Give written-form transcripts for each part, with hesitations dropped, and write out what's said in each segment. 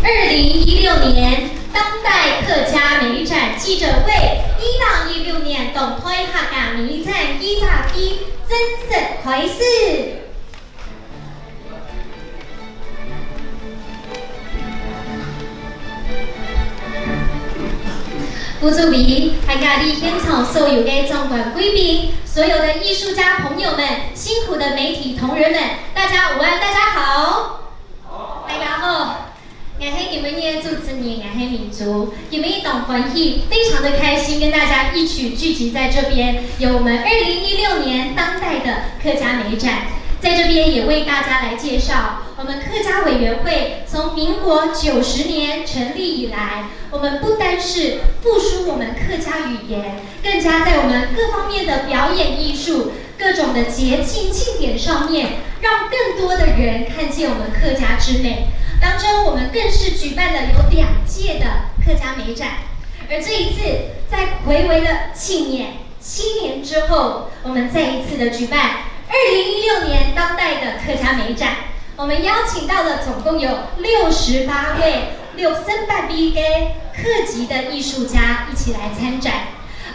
2016年当代客家美展记者会，2016年動推客家美展記者會正式開始。不足比还咖喱现场所有的中国贵宾，所有的艺术家朋友们，辛苦的媒体同仁们，大家午安，大家好。大家好。我是你们的主持人，我是民族，你们一同欢喜，非常的开心，跟大家一起聚集在这边，有我们2016年当代的客家美展，在这边也为大家来介绍，我们客家委员会从民国90年成立以来，我们不单是复苏我们客家语言，更加在我们各方面的表演艺术、各种的节庆庆典上面，让更多的人看见我们客家之美。当中，我们更是举办了有2届的客家美展，而这一次在睽违了7年之后，我们再一次的举办2016年当代的客家美展。我们邀请到了总共有68位600位的客籍的艺术家一起来参展。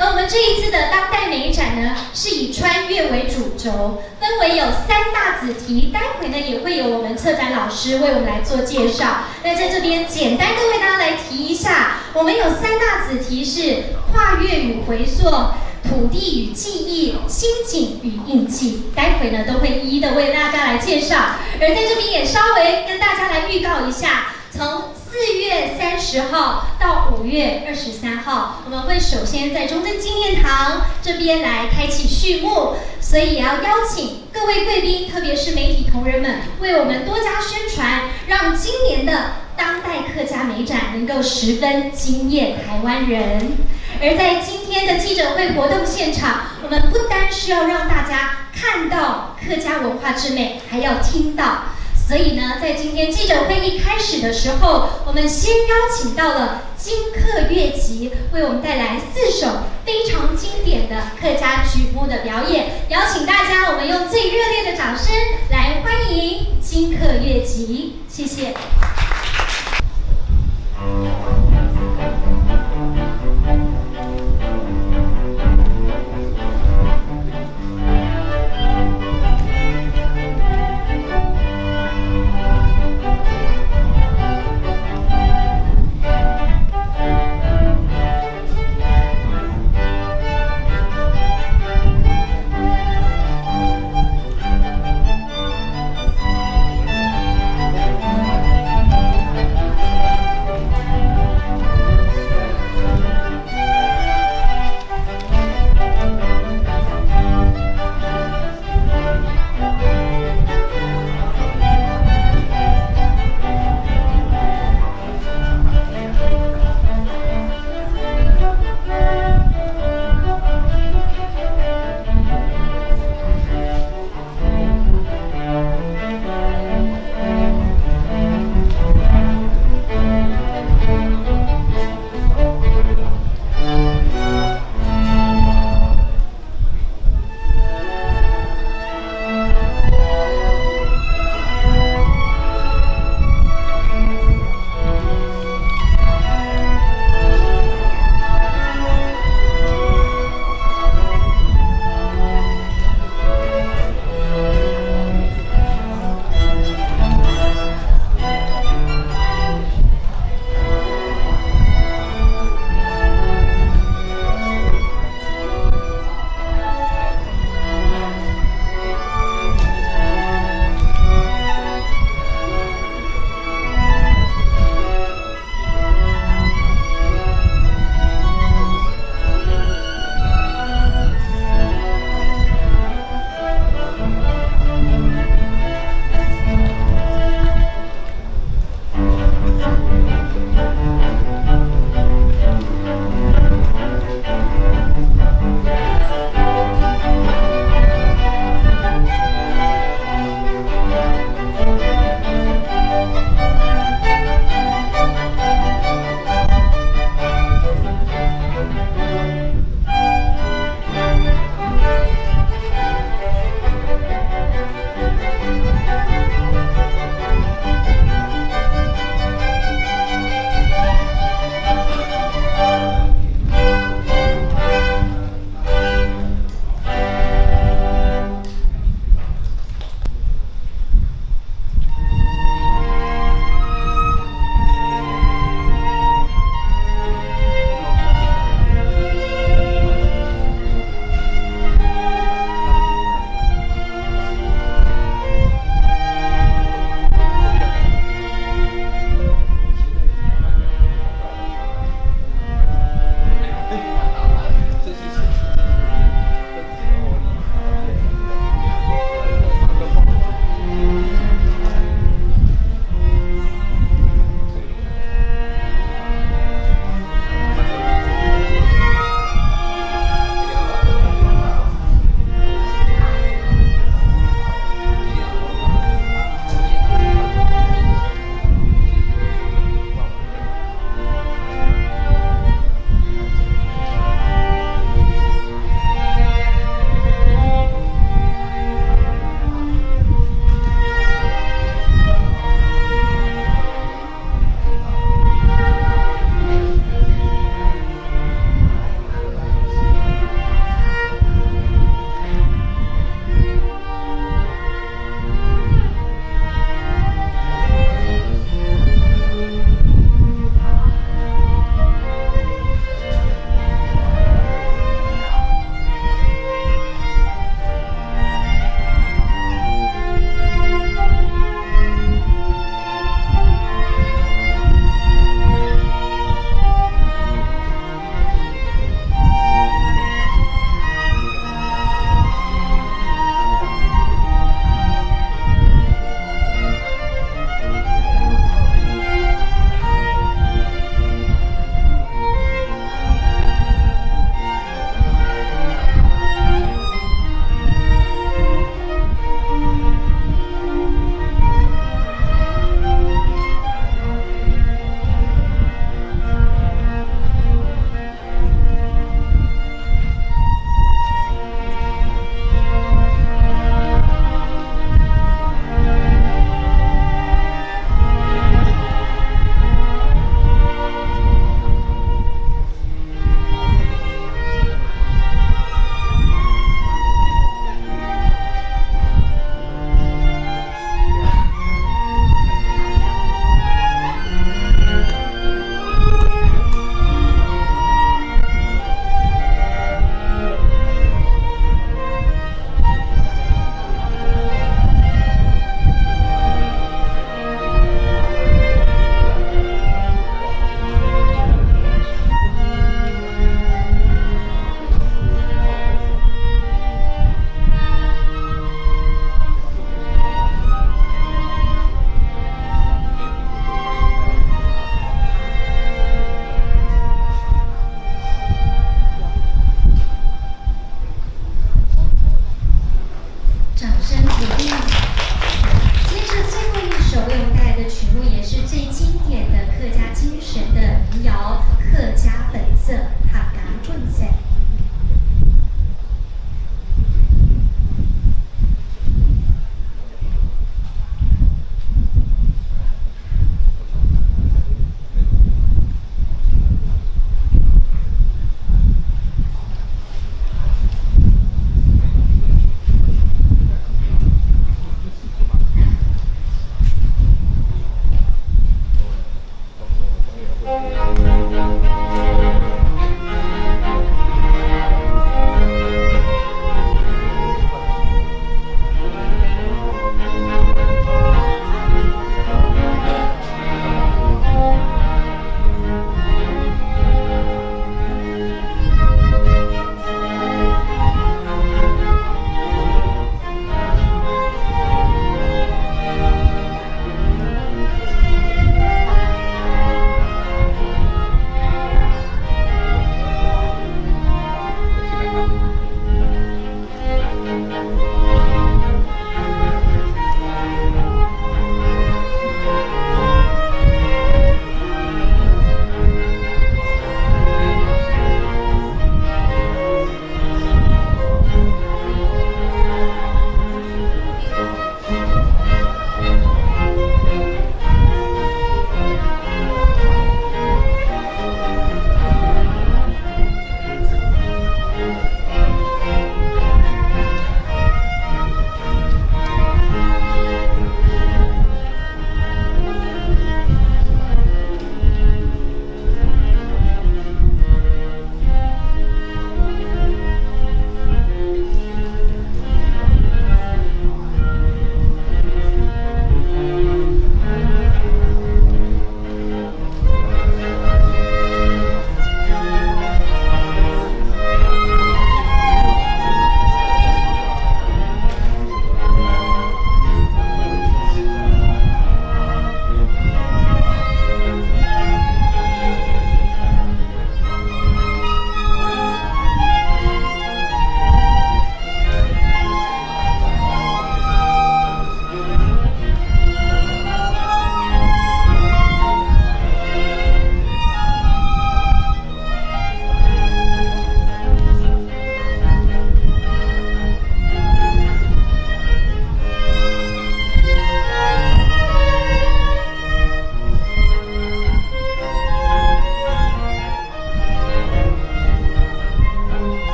而我们这一次的当代美展呢，是以穿越为主轴，分为有3大子题。待会呢也会有我们策展老师为我们来做介绍。那在这边简单的为大家来提一下，我们有3大子题是跨越与回溯、土地与记忆、心境与印记。待会呢都会一一的为大家来介绍。而在这边也稍微跟大家来预告一下，从4月30号到5月23号，我们会首先在中正纪念堂这边来开启序幕，所以也要邀请各位贵宾，特别是媒体同仁们，为我们多加宣传，让今年的当代客家美展能够十分惊艳台湾人。而在今天的记者会活动现场，我们不单是要让大家看到客家文化之美，还要听到。所以呢，在今天记者会一开始的时候，我们先邀请到了金客乐集，为我们带来4首非常经典的客家曲目的表演。邀请大家，我们用最热烈的掌声来欢迎金客乐集，谢谢。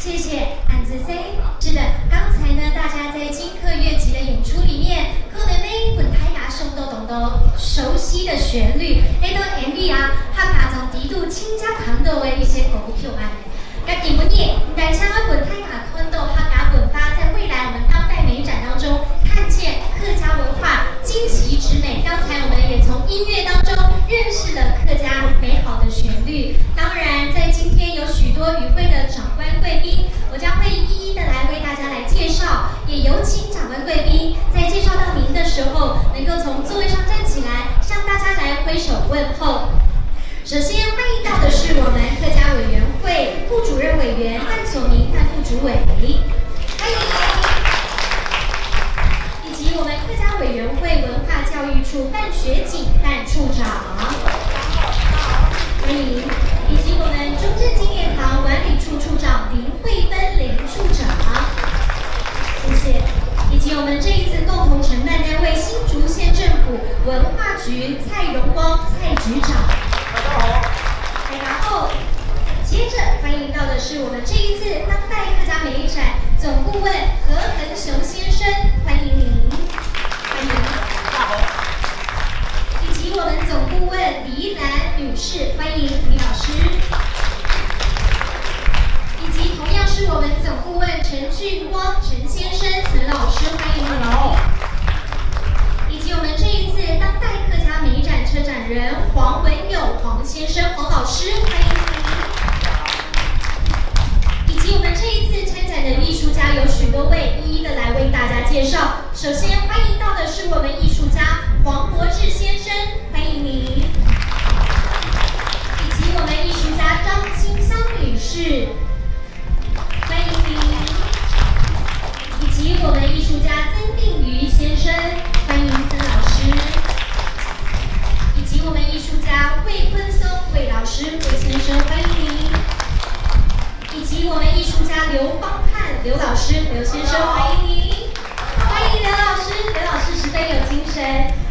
谢谢安子 C。是的，刚才呢，大家在金客乐集的演出里面，可能呢本台牙声都懂得熟悉的旋律，那都 MV 啊，他打从低度亲家谈到的一些股票案。那基本也，但像我本台牙看到他牙本发在未来我们当代美展当中看见客家文化惊奇之美。刚才我们也从音乐当中认识了客家美好的旋律。当然，在今天有许多与会的长官贵宾，我将会一一的来为大家来介绍。也有请长官贵宾在介绍到您的时候，能够从座位上站起来，向大家来挥手问候。首先欢迎到的是我们客家委员会副主任委员范所明范副主委，欢迎。以及我们客家委员会文化教育处范学景范处长，欢迎。以及我们中正纪念堂管理处处长林慧芬林处长，谢谢。以及我们这一次共同承办单位新竹县政府文化局蔡荣光蔡局长，大家好。然后接着欢迎到的是我们这一次当代客家美展总顾问何恒雄先生，欢迎您，欢迎。以及我们总顾问李兰女士，欢迎李老师。以及同样是我们总顾问陈俊光陈先生陈老师，欢迎您。以及我们这一次当代客家美展车展人黄文友黄先生黄老师，欢迎您。以及我们这一次参展的艺术家有许多位，一一的来为大家介绍。首先欢迎到的是我们艺术家黄国志先生，欢迎您。以及我们艺术家张清香女士，欢迎您。以及我们艺术家曾定瑜先生，欢迎曾老师。以及我们艺术家魏坤松魏老师魏先生，欢迎您。以及我们艺术家刘邦汉刘老师刘先生，欢迎您。欢迎刘老师，刘老师十分有精神。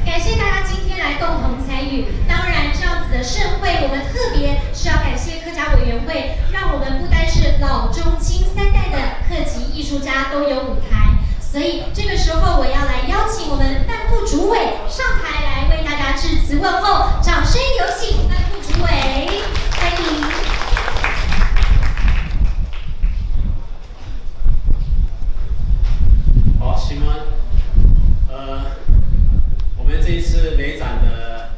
感谢大家今天来共同参与。当然，这样子的盛会，我们特别是要感谢客家委员会，让我们不单是老中青三代的客籍艺术家都有舞台。所以这个时候，我要来邀请我们范副主委上台来为大家致辞问候，掌声有请范副主委，欢迎。好，新闻，我们这一次美展的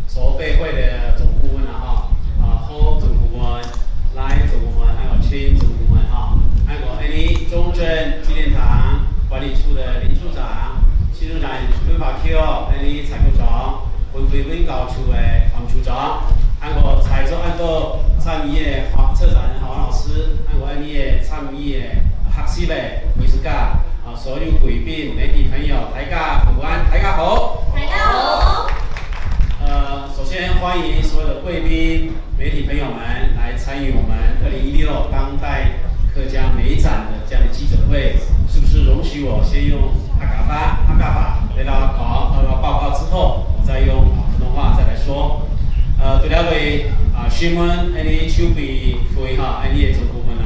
筹备会的总顾问后总顾问、来总顾问，还有亲总顾问还有中正纪念堂管理处的林处长、新处长、文化局蔡局长、文化文教处的黄处长，还有采购参与的策展人黄老师，还有参与的学习的艺术家。所有贵宾、媒体朋友，大家午安，大家好。大家好。首先欢迎所有的贵宾、媒体朋友们来参与我们2016当代客家美展的这样的记者会。是不是容许我先用客家话来报告之后，我再用普通话再来说。对了位新闻筹备会的总顾问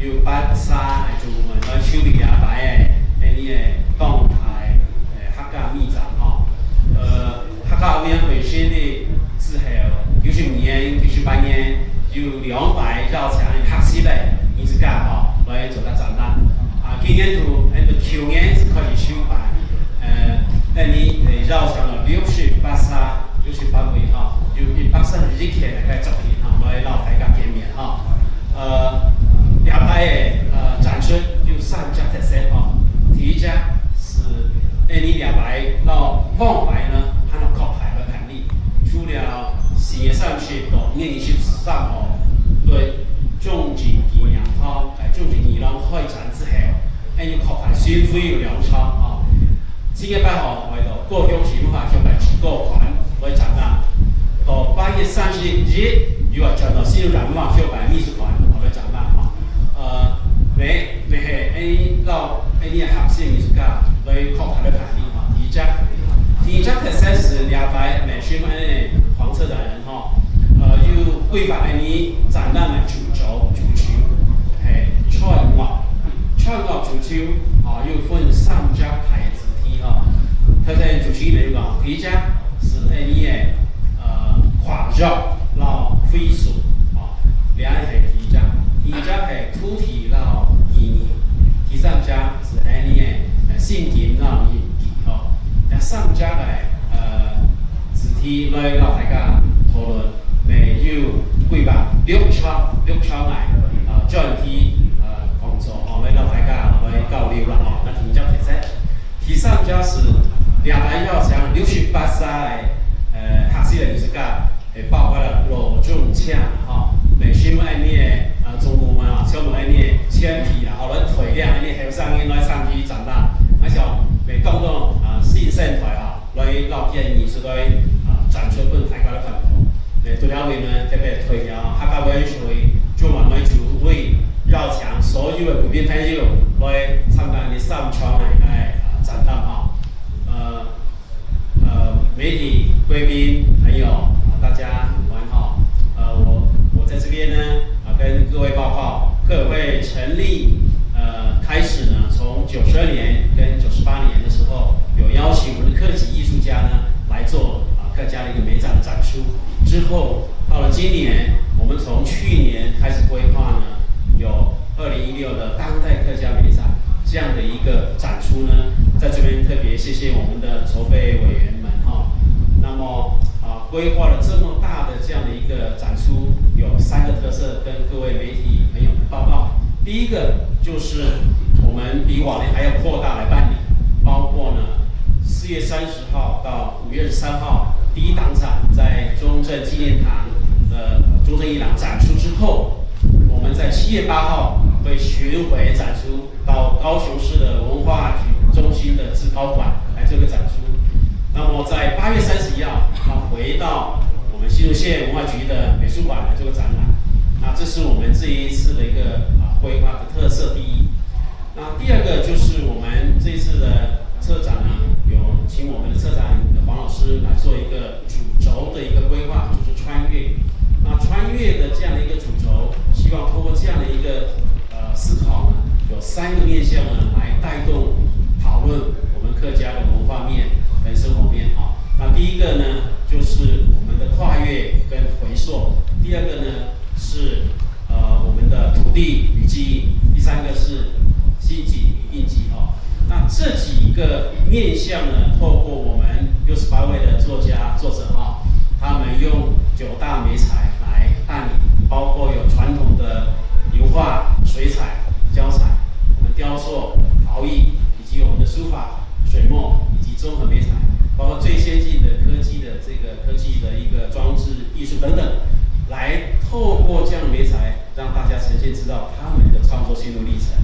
有8三的总顾问来筹备两台的。动态客家美展客家委员会成立之后，95年、98年有2台绕墙的客sĩ的艺术家来做个展览。今年去年是开始筹办，绕墙了68位有132件的作品来让大家见面两台的展出有3家特色第一家是2排到方牌呢，还有靠牌的权利。除了4月30到5月23号对中正纪念堂中正艺廊开展之后，有靠牌宣徽有2场7月8號為到高雄市文化協會自個館來展覽，到8月31日又話轉到新竹文化協會美術館來展覽到客sĩ藝術家來靠牌的權利第二家特色是2排美宣黃策展人有規劃展覽的主軸係菜文期来到大家讨论，未有规划6场专题工作，来到大家来交流啦那提交提出，第三就是两大要想68歳学习的艺术家，包括了罗仲强美心爱念中国们小母爱念铅笔来推亮爱念后生人来参与展览，像未讲到新生台来落建议是来展出本大家的看法。对了位呢，特别推了客家委员会中华民族会邀请所有的贵宾朋友来参加你3场的展览媒体贵宾朋友大家晚好。我在这边呢跟各位报告，客委会成立开始呢，从92年跟98年的时候，有邀请我们的客籍艺术家呢来做客家的一个美展的展出。之后到了今年，我们从去年开始规划呢，有2016的当代客家美展这样的一个展出呢，在这边特别谢谢我们的筹备委员们那么规划了这么大的这样的一个展出，有3个特色跟各位媒体朋友们报告。第一个就是我们比往年还要扩大来办理，包括呢4月30号到5月23号第一档展在中正纪念堂中正一廊展出之后，我们在7月8号会巡回展出到高雄市的文化局中心的志高馆来做个展出。那么在8月31号，回到我们新竹县文化局的美术馆来做个展览。这是我们这一次的一个规划的特色第一。那第二个就是我们这一次的策展呢，有请我们的策展黄老师来做一个主轴的一个规划，就是穿越。那穿越的这样的一个主轴，希望通过这样的一个思考呢，有3个面向呢来带动讨论我们客家的文化面跟生活面那第一个呢，就是我们的跨越跟回溯；第二个呢是我们的土地与记忆；第3个是积极与印记那这几个面向呢，透过我们68位的作者他们用9大媒材来办理，包括有传统的油画、水彩、胶彩，我们雕塑、陶艺，以及我们的书法、水墨以及综合媒材，包括最先进的科技的一个装置艺术等等，来透过这样的媒材，让大家呈现知道他们的创作心路历程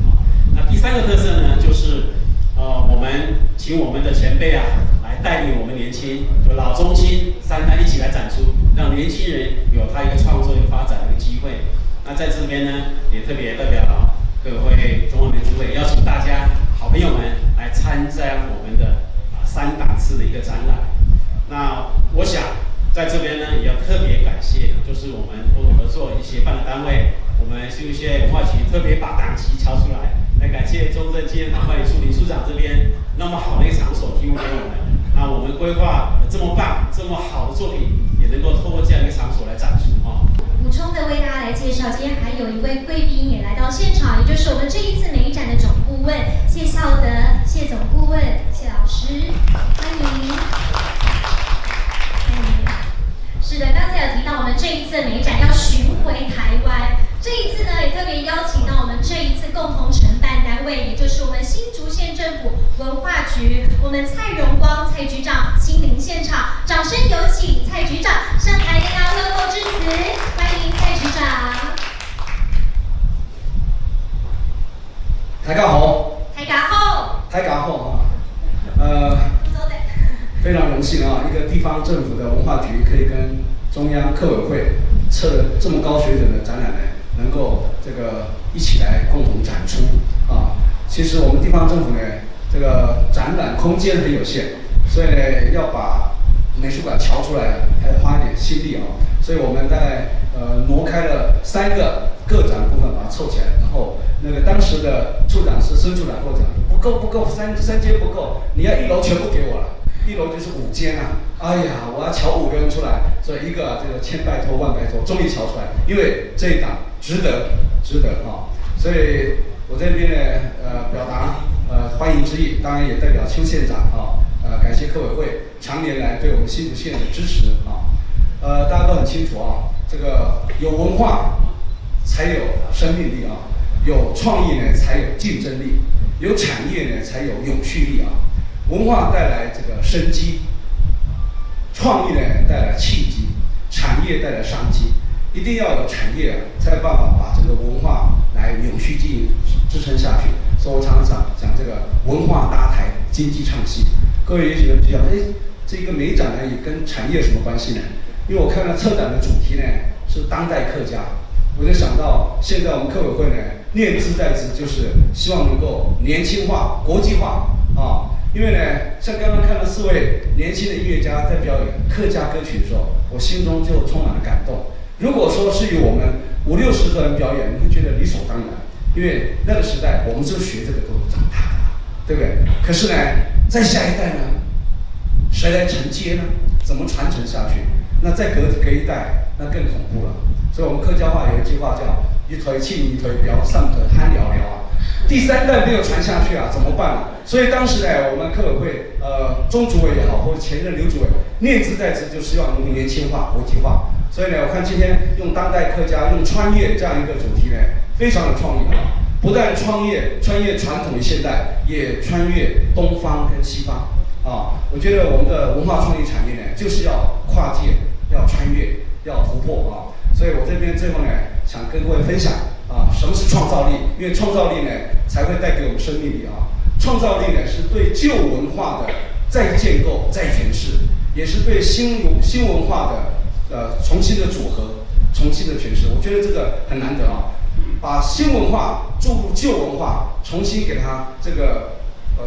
那第3个特色呢，就是我们请我们的前辈来带领我们年轻，就老中青3代一起来展出，让年轻人有他一个创作、有发展的一个机会。那在这边呢，也特别代表各位中华民族会邀请大家好朋友们来参加我们的3档次的一个展览。那我想在这边呢，也要特别感谢，就是我们共同合作以及协办的单位，我们新竹县文化局特别把档期敲出来。来感谢中正纪念堂管理处林处长这边那么好的一个场所提供给我们，那我们规划这么棒、这么好的作品，也能够透过这样一个场所来展出补充的为大家来介绍，今天还有一位贵宾也来到现场，也就是我们这一次美展的总顾问谢孝德，谢总顾问，谢老师，欢迎。是的，刚才有提到我们这一次美展要巡回台湾，这一次呢也特别邀请到我们这一次共同承办单位，也就是我们新竹县政府文化局，我们蔡荣光蔡局长亲临现场，掌声有请蔡局长上台跟大家问候致辞，欢迎蔡局长。大家好，大家好，大家好非常荣幸一个地方政府的文化局可以跟中央客委会策这么高水准的展览呢，能够一起来共同展出其实我们地方政府呢，这个展览空间很有限，所以呢要把美术馆调出来，还花一点心力所以我们大概挪开了3个个展部分，把它凑起来，然后那个当时的处长是孙处长跟我讲，不够，三间不够，你要1楼全部给我了。1楼就是5间哎呀，我要瞧5个人出来，所以一个这个千拜托万拜托，终于瞧出来，因为这一档值得所以我这边呢表达欢迎之意，当然也代表邱县长感谢科委会常年来对我们新竹县的支持啊。大家都很清楚啊，这个有文化才有生命力啊，有创意呢才有竞争力，有产业呢才有永续力啊。文化带来这个生机，创意呢带来契机，产业带来商机。一定要有产业才有办法把这个文化来永续经营支撑下去。所以我常常讲这个文化搭台，经济唱戏。各位也许比较，这个美展呢也跟产业有什么关系呢？因为我看到策展的主题呢是当代客家，我就想到现在我们客委会呢念兹在兹，就是希望能够年轻化、国际化啊。因为呢，像刚刚看到4位年轻的音乐家在表演客家歌曲的时候，我心中就充满了感动。如果说是由我们50、60个人表演，你会觉得理所当然，因为那个时代我们就学这个都长大的，对不对？可是呢，在下一代呢，谁来承接呢？怎么传承下去？那再隔一代，那更恐怖了。所以我们客家话有一句话叫“一腿气，一腿表，上腿憨聊聊啊”。第3代没有传下去啊，怎么办啊？所以当时呢，我们客委会钟主委也好，或者前任刘主委念兹在兹，就希望能够年轻化、国际化。所以呢，我看今天用当代客家、用穿越这样一个主题呢，非常有创意啊！不但穿越传统与现代，也穿越东方跟西方啊！我觉得我们的文化创意产业呢，就是要跨界、要穿越、要突破啊！所以我这边最后呢，想跟各位分享啊，什么是创造力？因为创造力呢，才会带给我们生命力啊！创造力呢，是对旧文化的再建构、再诠释，也是对新文化的重新的组合、重新的诠释。我觉得这个很难得啊！把新文化注入旧文化，重新给它这个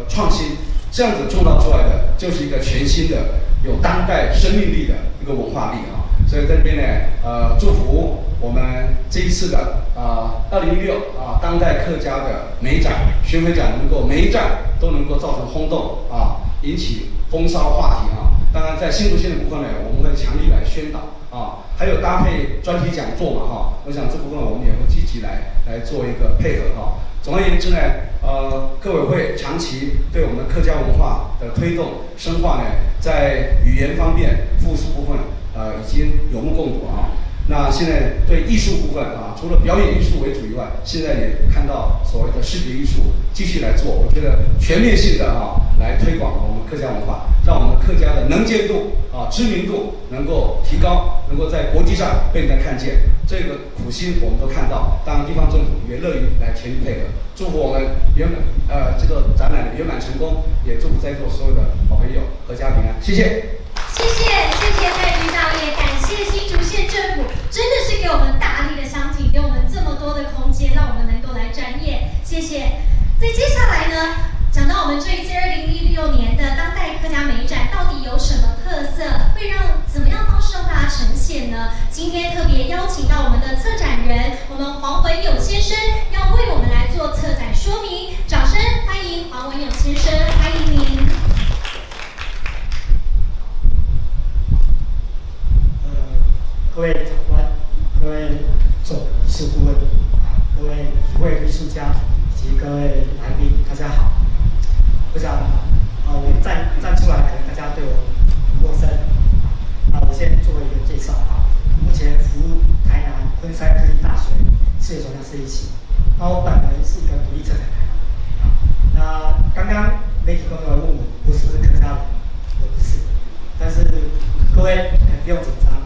创新，这样子创造出来的就是一个全新的、有当代生命力的一个文化力啊！所以在这边呢，祝福我们这一次的2016当代客家的美展、巡回展能够每一站都能够造成轰动啊，引起风骚话题啊！当然，在新竹县的部分呢，我们会强力来宣导啊，还有搭配专题讲座嘛哈，我想这部分我们也会积极来做一个配合哈。总而言之呢，客委会长期对我们客家文化的推动深化呢，在语言方面、复述部分已经有目共睹啊。那现在对艺术部分啊，除了表演艺术为主以外，现在也看到所谓的视觉艺术继续来做，我觉得全面性的来推广我们客家文化，让我们客家的能见度知名度能够提高，能够在国际上被人家看见。这个苦心我们都看到，当然地方政府也乐于来全力配合。祝福我们这个展览圆满成功，也祝福在座所有的好朋友阖家平安。谢谢。谢谢戴局长，也感谢新竹县政府，真的是给我们大力的相挺，给我们这么多的空间，让我们能够来展演。谢谢。在接下来呢，讲到我们这一次2016年的当代客家美展到底有什么特色，会让怎么样方式让大家呈现呢？今天特别邀请到我们的策展人，我们黄文友先生，要为我们来做策展说明。掌声欢迎黄文友先生，欢迎您。各位长官、各位总艺术顾问、各位与会艺术家以及各位来宾，大家好。我想，我站出来，可能大家对我很陌生。我先做一个介绍啊。目前服务台南昆山科技大学视觉传达设计系。那我本人是一个独立策展人。那刚刚媒体工作人问我，我是不是客家人？我不是。但是各位不用紧张。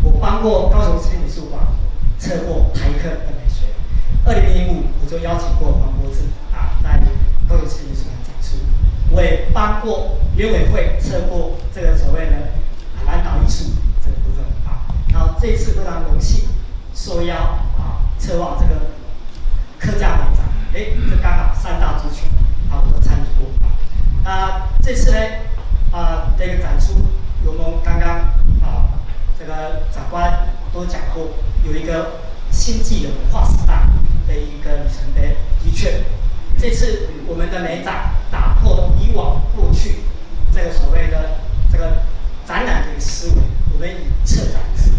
我帮过高雄市立美术馆策过台客的美学，2005我就邀请过黄国志在高雄市立美术馆展出，我也帮过联委会策过这个所谓的南岛艺术这个部分然后这次非常荣幸受邀策划这个客家美展，这刚好3大族群我都参与过那这次呢这个展出，如同刚刚这个长官都讲过，有一个新纪元划时代的一个里程碑。的确，这次我们的美展打破以往过去这个所谓的这个展览的一个思维，我们以策展制，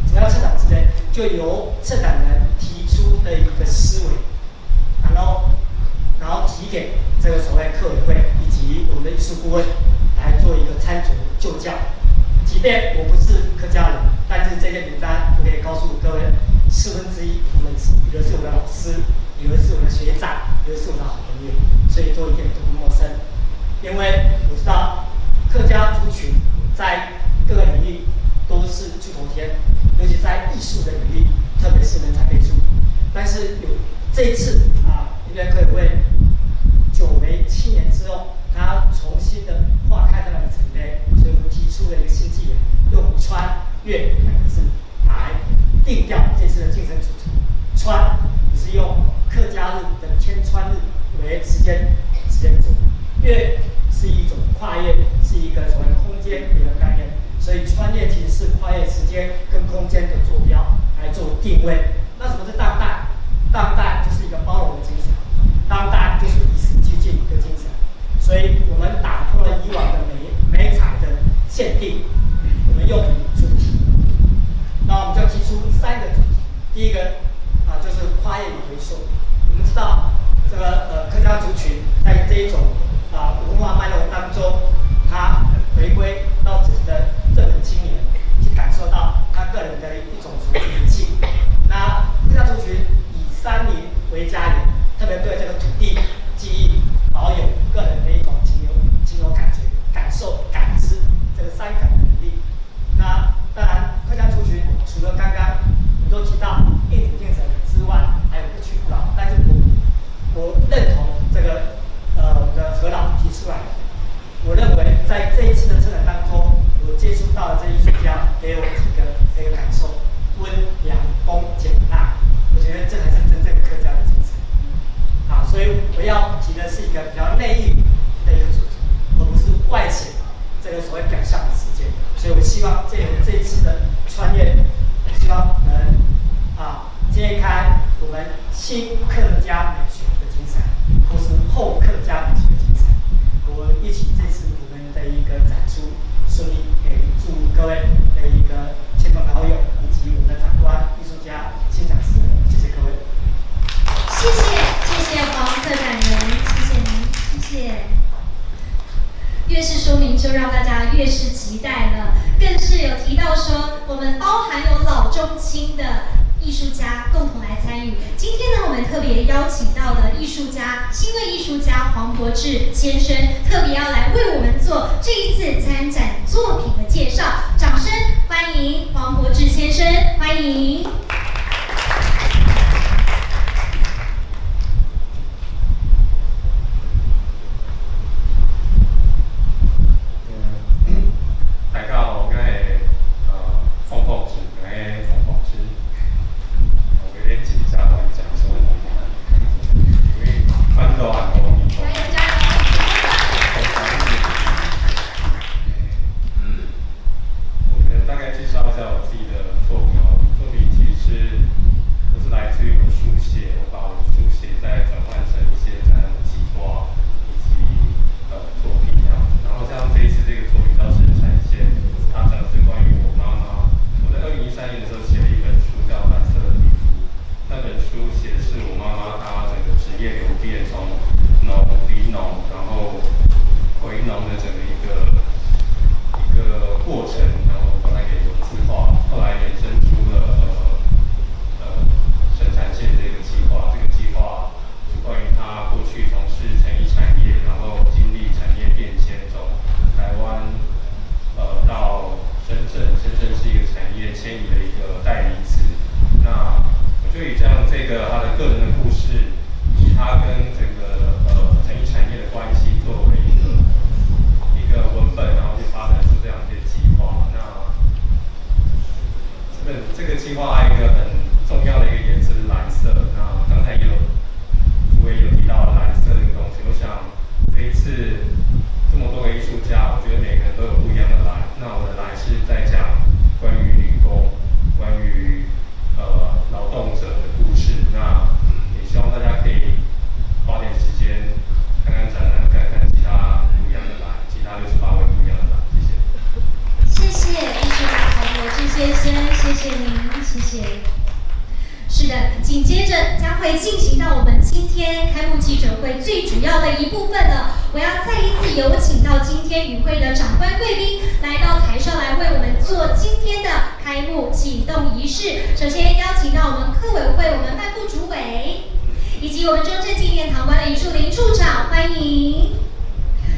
什么叫策展制呢？就由策展人提出的一个思维，然后提给这个所谓客委会以及我们的艺术顾问来做这一次因为客委会久违7年之后，他重新的划开这个里程碑，所以我们提出了一个新纪元，用“穿越”2个字来定调这次的竞争主题。穿不是用客家日的天穿日为时间轴，越是一种跨越，是一个所谓空间的一个概念，所以穿越其实是跨越时间跟空间的坐标来做定位。那什么是当代？当代就是一个包容的精神，当代就是与时俱进的精神。所以我们打破了以往的媒材的限定，我们用主题，那我们就提出3个主题。第一个就是跨越与回溯。我们知道这个客家族群在这一种文化脉络当中，他回归到自己的正本青年，去感受到他个人的一种属于灵性。那客家族群以山林为家园，特别对这个土地记忆保有个人的一种情有感觉、感受、感知这个3感的能力。那当然，客家族群除了刚刚我们都提到应景精神之外，还有不屈不挠。但是我认同这个我们的何老提出来的。我认为在这一次的策展当中，我接触到的这艺术家给我几个感受：温良恭俭让。我觉得这才是真正客家的精神。所以我要提的是一个比较内蕴的一个主题，而不是外显这个所谓表象的世界。所以我希望借由这一次的穿越，希望能揭开我们新客家美学的精神，或是后客家美学的精神。我一起这次我们的一个展出顺利，也祝各位的一个亲朋好友以及我们的长官、艺术家、新讲师，谢谢各位。谢谢黄策展人，谢谢您，谢谢。越是说明，就让大家越是期待了。更是有提到说，我们包含有老中青的艺术家共同来参与。今天呢，我们特别邀请到了新锐艺术家黄柏志先生，特别要来为我们做这一次参展作品的介绍。掌声欢迎黄柏志先生，欢迎。大家好，我是黄柏志，我有点紧张来讲说，因为看到很多民众，我可能大概介绍一下我自己的作品哦。作品其实都是来自于我的书写，我把我的书写再转换成一些展览的计划以及作品这样子。然后像这一次这个作品叫《生产线》，它讲的是关于我妈妈。我在2013年的时候写了一本书叫《蓝色的皮肤》，那本书写的是我妈妈她整个职业流变，从离农，然后回农的整个一个过程，然后把它给文字化，后来衍生出了生产线这个计划。这个计划是关于她过去从事成衣产业，然后经历产业变迁，从台湾到深圳是一个产业迁移的一个代名词。那我就以这样他的个人的故事，以及他跟整个成衣产业的关系作为一个文本，然后去发展出这样一些计划。那这个计划还有一个很重要的一个颜色是蓝色。那刚才我也有提到蓝色这个东西，我想这一次这么多个艺术家，我觉得每个人都有不一样的蓝。那我的蓝是在讲关于女工，关于劳动者的故事。那也希望大家可以花点时间看看展览，看看其他不一样的蓝，其他68位不一样的蓝。谢谢。谢谢艺术家黄柏志先生，谢谢您，谢谢。是的，紧接着将会进行到我们今天开幕记者会最主要的一部分了。我要再一次有请到今天与会的长官贵宾来到台上来为我们做今天的开幕启动仪式。首先邀请到我们客委会我们办部主委，以及我们中正纪念堂管理处林处长，欢迎。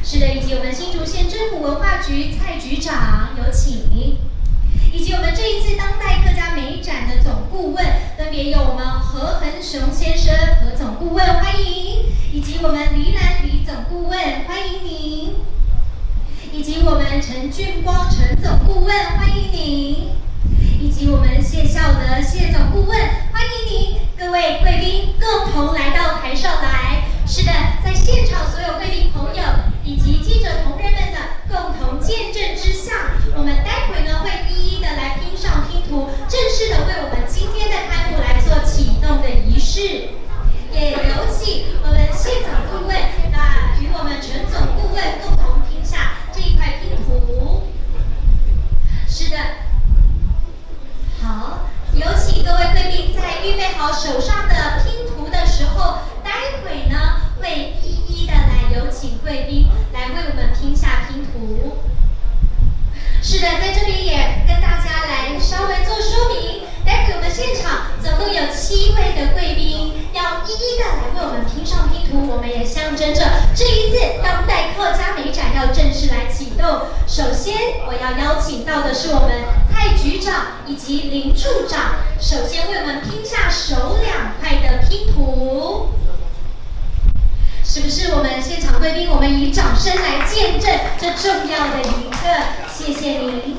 是的，以及我们新竹县政府文化局蔡局长，有请。以及我们这一次当代客家美展的总顾问，分别别有我们何恒雄先生何总顾问，欢迎，以及我们黎兰李总顾问，欢迎您，以及我们陈俊光陈总顾问，欢迎您，以及我们谢孝德谢总顾问，欢迎您，各位贵宾共同来到台上来。是的，在现场所有贵宾朋友以及记者同仁们的共同见证之下，我们待会呢会一一的来拼上拼图，正式的为我们今天的开幕来做启动的仪式。也有请我们谢总顾问与我们陈总顾问共同拼下这一块拼图。是的，好，有请各位贵宾在预备好手上的拼图的时候，待会呢会一一的来有请贵宾来为我们拼下拼图。是的，在这里也跟大家来稍微做说明，待会我们现场总共有7位的贵宾，要一一的来为我们拼上拼图。我们也象征着这一次当代客家美展要正式来启动。首先，我要邀请到的是我们蔡局长以及林处长，首先为我们拼下首2块的拼图。是不是我们现场贵宾，我们以掌声来见证这重要的一刻？谢谢您。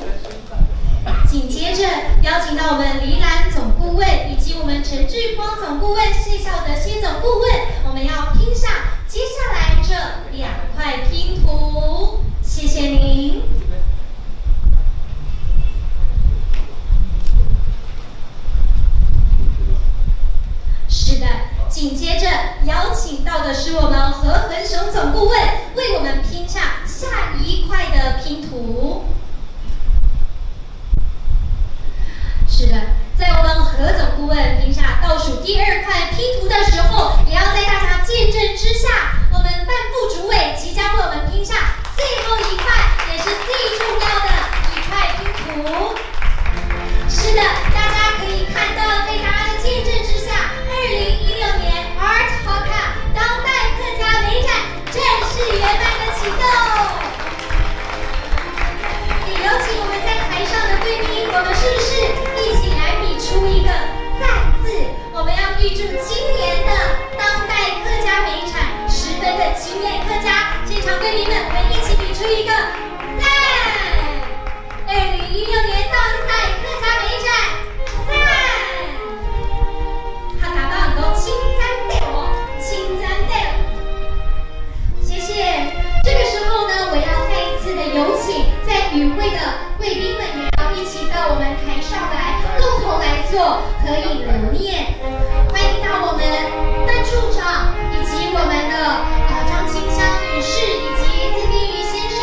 紧接着邀请到我们黎兰总顾问以及我们陈俊光总顾问、谢孝德谢总顾问，我们要拼下接下来这2块拼图。谢谢您。是的。紧接着邀请到的是我们何恒雄总顾问，为我们拼下下1块的拼图。是的，在我们何总顾问拼下倒数第2块拼图的时候，也要在大家见证之下，我们半副主委即将为我们拼下最后1块，也是最重要的1块拼图。是的，大家可以看到，在大家的见证之下，2016年 Art Hoka 当代客家美展正式圆满的启动。也有请我们在台上的贵宾，我们是不是一起来比出一个赞字？我们要预祝今年的当代客家美展10分的惊艳客家。现场贵宾们，我们一起比出一个赞！2016年当代客家美展赞！他达到很多青簪对哦，青簪对。谢谢。这个时候呢，我要再一次的有请在与会的贵宾们，也要一起到我们台上来，共同来做合影留念。欢迎到我们班处长以及我们的张清香女士以及曾定瑜先生、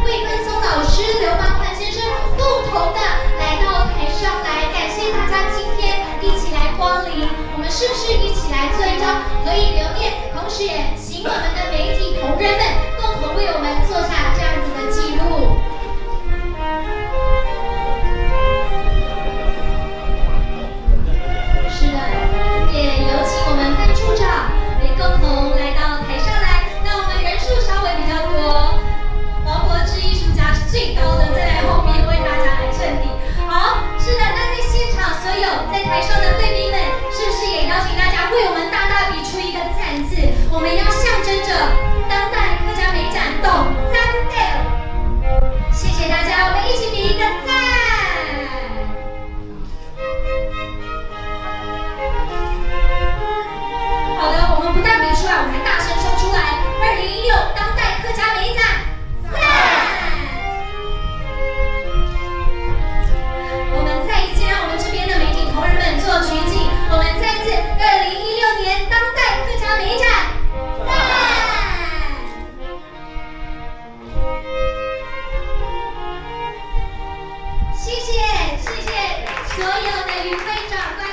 魏坤松老师、刘芒环先生，共同的来到台上来，感谢大家今天一起来光临。我们是不是一起来做一张合影留念？同时也请我们的媒体同仁们共同为我们做下这样子的记录。是的，也有请我们班处长也共同来到台上来。那我们人数稍微比较多，王柏芝艺术家是最高的，再来后面为大家来衬底。好，是的，那在现场所有在台上的贵宾们，是不是也邀请大家为我们大大比出一个赞字？我们要象征着当代客家美展动3代。谢谢大家，我们一起比一个赞。好的，我们不但比出来，我们还大声说出来。2016当代客家美展赞！我们再一次让我们这边的媒体同仁们做取景，我们再次2016年当代客家美展赞！谢谢所有的与会长官。